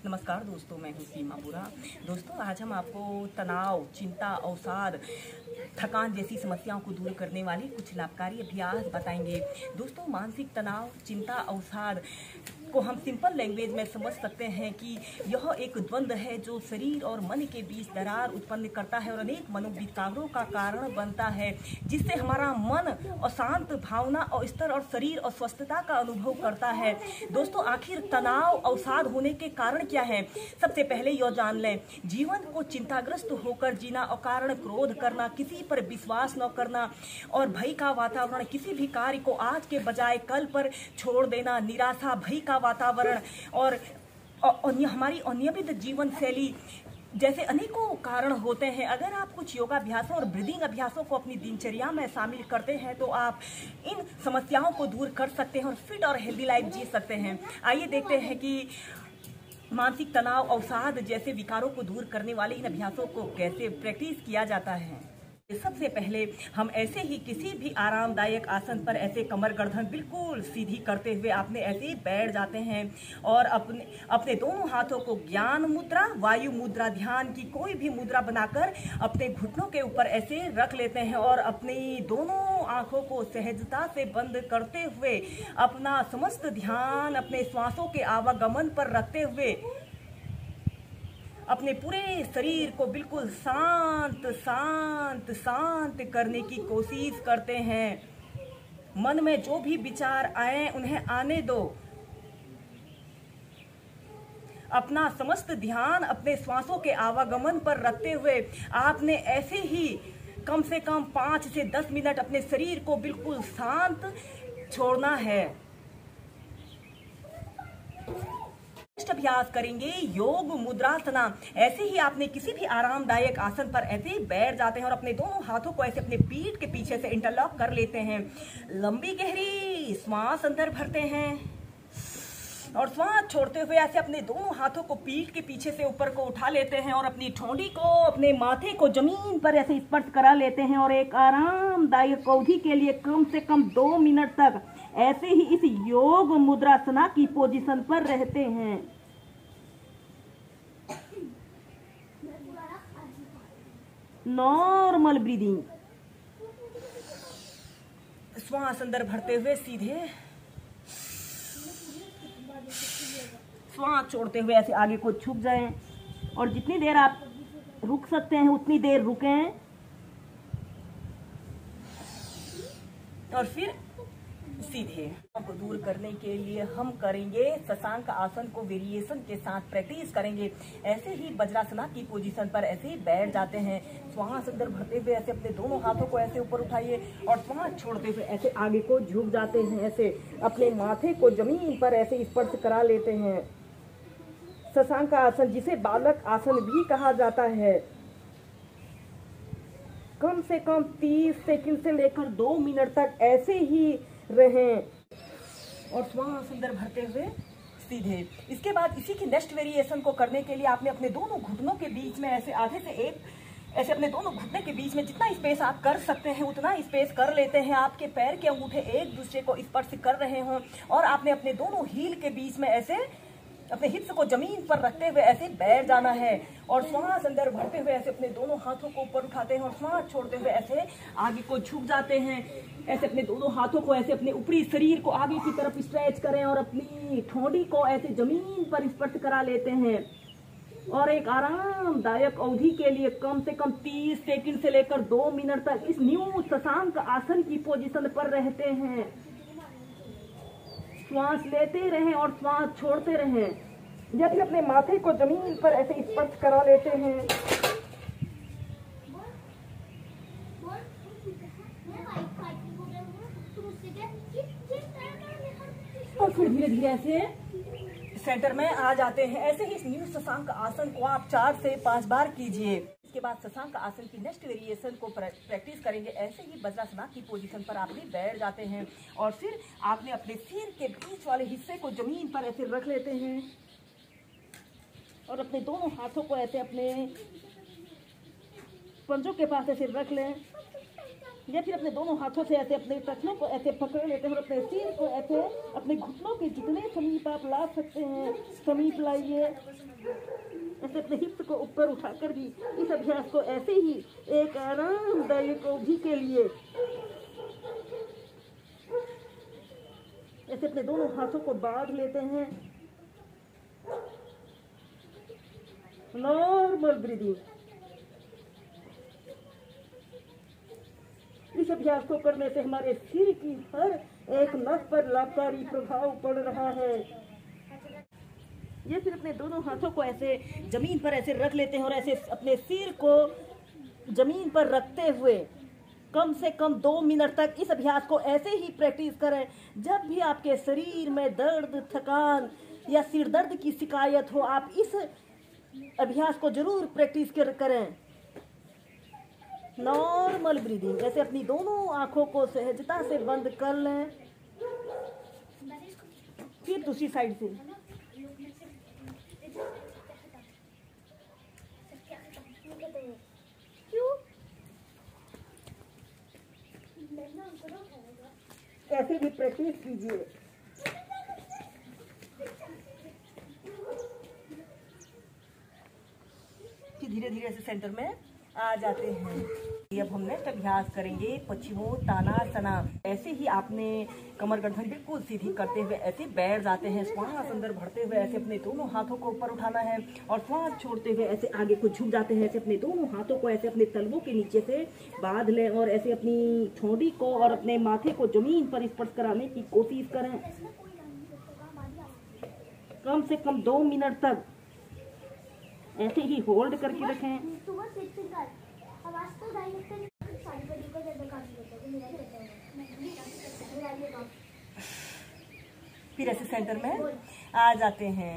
नमस्कार दोस्तों, मैं हूँ सीमा बुरा। दोस्तों, आज हम आपको तनाव, चिंता, अवसाद, थकान जैसी समस्याओं को दूर करने वाले कुछ लाभकारी अभ्यास बताएंगे। दोस्तों, मानसिक तनाव, चिंता, अवसाद को हम सिंपल लैंग्वेज में समझ सकते हैं कि यह एक द्वंद्व है जो शरीर और मन के बीच दरार उत्पन्न करता है और अनेक मनोविकारों का कारण बनता है, जिससे हमारा मन अशांत भावना और स्तर और शरीर अस्वस्थता का अनुभव करता है। दोस्तों, आखिर तनाव, अवसाद होने के कारण क्या है? सबसे पहले यह जान लें, जीवन को चिंताग्रस्त होकर जीना, अकारण क्रोध करना, किसी पर विश्वास न करना और भय का वातावरण, किसी भी कार्य को आज के बजाय कल पर छोड़ देना, निराशा, भय का वातावरण और हमारी अनियमित जीवन शैली जैसे अनेकों कारण होते हैं। अगर आप कुछ योगाभ्यासों और ब्रीदिंग अभ्यासों को अपनी दिनचर्या में शामिल करते हैं तो आप इन समस्याओं को दूर कर सकते हैं और फिट और हेल्दी लाइफ जी सकते हैं। आइए देखते हैं कि मानसिक तनाव, अवसाद जैसे विकारों को दूर करने वाले इन अभ्यासों को कैसे प्रैक्टिस किया जाता है। सबसे पहले हम ऐसे ही किसी भी आरामदायक आसन पर ऐसे कमर गर्दन बिल्कुल सीधी करते हुए आपने ऐसे ही बैठ जाते हैं और अपने दोनों हाथों को ज्ञान मुद्रा, वायु मुद्रा, ध्यान की कोई भी मुद्रा बनाकर अपने घुटनों के ऊपर ऐसे रख लेते हैं और अपनी दोनों आंखों को सहजता से बंद करते हुए अपना समस्त ध्यान अपने श्वासों के आवागमन पर रखते हुए अपने पूरे शरीर को बिल्कुल शांत शांत शांत करने की कोशिश करते हैं। मन में जो भी विचार आए उन्हें आने दो। अपना समस्त ध्यान अपने श्वासों के आवागमन पर रखते हुए आपने ऐसे ही कम से कम 5 से 10 मिनट अपने शरीर को बिल्कुल शांत छोड़ना है। अभ्यास करेंगे योग मुद्रासना। ऐसे ही आपने किसी भी आरामदायक आसन पर ऐसे ही बैठ जाते हैं और अपने दोनों हाथों को ऐसे अपने पीठ के पीछे से इंटरलॉक कर लेते हैं। लंबी गहरी श्वास अंदर भरते हैं और श्वास छोड़ते हुए ऐसे अपने दोनों हाथों को पीठ के पीछे से ऊपर को उठा लेते हैं और अपनी ठोड़ी को, अपने माथे को जमीन पर ऐसे स्पर्श करा लेते हैं और एक आरामदायक अवधि के लिए कम से कम 2 मिनट तक ऐसे ही इस योग मुद्रासना की पोजीशन पर रहते हैं। नॉर्मल ब्रीदिंग, श्वास अंदर भरते हुए सीधे, श्वास छोड़ते हुए ऐसे आगे को झुक जाएं और जितनी देर आप रुक सकते हैं उतनी देर रुकें और फिर सीधे। को दूर करने के लिए हम करेंगे शशांक आसन को वेरिएशन के साथ प्रैक्टिस करेंगे। ऐसे ही वज्रासना की पोजीशन पर ऐसे ही बैठ जाते हैं। श्वास अंदर भरते हुए ऐसे अपने दोनों हाथों को ऐसे ऊपर उठाइए और श्वास छोड़ते हुए ऐसे आगे को झुक जाते हैं। ऐसे अपने माथे को जमीन पर ऐसे स्पर्श करा लेते हैं। शशांक आसन, जिसे बालक आसन भी कहा जाता है, कम से कम 30 सेकंड से लेकर 2 मिनट तक ऐसे ही रहें और श्वास अंदर भरते हुए सीधे। इसके बाद इसी की नेक्स्ट वेरिएशन को करने के लिए आपने अपने दोनों घुटनों के बीच में ऐसे आधे से एक ऐसे अपने दोनों घुटने के बीच में जितना स्पेस आप कर सकते हैं उतना स्पेस कर लेते हैं। आपके पैर के अंगूठे एक दूसरे को स्पर्श कर रहे हों और आपने अपने दोनों हील के बीच में ऐसे अपने हिप्स को जमीन पर रखते हुए ऐसे बैठ जाना है और श्वास अंदर भरते हुए ऐसे अपने दोनों हाथों को ऊपर उठाते हैं और श्वास छोड़ते हुए ऐसे आगे को झुक जाते हैं। ऐसे अपने दोनों हाथों को ऐसे अपने ऊपरी शरीर को आगे की तरफ स्ट्रेच करें और अपनी ठोड़ी को ऐसे जमीन पर स्पर्श करा लेते हैं और एक आरामदायक अवधि के लिए कम से कम 30 सेकंड से लेकर 2 मिनट तक इस न्यू शशांक आसन की पोजीशन पर रहते हैं। श्वास लेते रहें और श्वास छोड़ते रहें। जैसे अपने माथे को जमीन पर ऐसे स्पर्श करा लेते हैं और फिर धीरे धीरे ऐसे सेंटर में आ जाते हैं। ऐसे ही इस न्यू शशांक आसन को आप 4 से 5 बार कीजिए। इसके बाद शशांक आसन की नेक्स्ट वेरिएशन को प्रैक्टिस करेंगे। ऐसे ही वज्रासना की पोजीशन पर आप भी बैठ जाते हैं और फिर आपने अपने सिर के बीच वाले हिस्से को जमीन पर ऐसे रख लेते हैं और अपने दोनों हाथों को ऐसे अपने पंजों के पास ऐसे रख लें या फिर अपने दोनों हाथों से ऐसे अपने टखनों को ऐसे पकड़ लेते हैं और अपने सिर को ऐसे अपने घुटनों के जितने समीप आप ला सकते हैं समीप लाइए। ऐसे अपने हिप्स को ऊपर उठाकर भी इस अभ्यास को ऐसे ही एक आरामदायक अवधि के लिए ऐसे अपने दोनों हाथों को बांध लेते हैं। Normal breathing. इस अभ्यास को करने से हमारे सिर की हर एक नस पर लाभकारी प्रभाव पड़ रहा है। ये फिर अपने दोनों हाथों को ऐसे जमीन पर ऐसे रख लेते हैं और ऐसे अपने सिर को जमीन पर रखते हुए कम से कम 2 मिनट तक इस अभ्यास को ऐसे ही प्रैक्टिस करें। जब भी आपके शरीर में दर्द, थकान या सिर दर्द की शिकायत हो, आप इस अभ्यास को जरूर प्रैक्टिस करें। Normal breathing. ऐसे अपनी दोनों आंखों को सहजता से बंद कर लें। फिर दूसरी साइड से ऐसे भी प्रैक्टिस कीजिए। फिर धीरे धीरे ऐसे सेंटर में आ जाते हैं। अब हम नेक्स्ट अभ्यास करेंगे पश्चिमोत्तानासना। ऐसे ही आपने कमर गर्दन बिल्कुल सीधी करते हुए ऐसे बैठ जाते हैं। श्वास अंदर भरते हुए ऐसे अपने दोनों हाथों को ऊपर उठाना है और श्वास छोड़ते हुए ऐसे आगे को झुक जाते हैं। ऐसे अपने दोनों हाथों को ऐसे अपने तलवों के नीचे से बांध लें और ऐसे अपनी ठोड़ी को और अपने माथे को जमीन पर स्पर्श कराने की कोशिश करें। कम से कम 2 मिनट तक ऐसे ही होल्ड करके रखें। फिर ऐसे सेंटर में आ जाते हैं।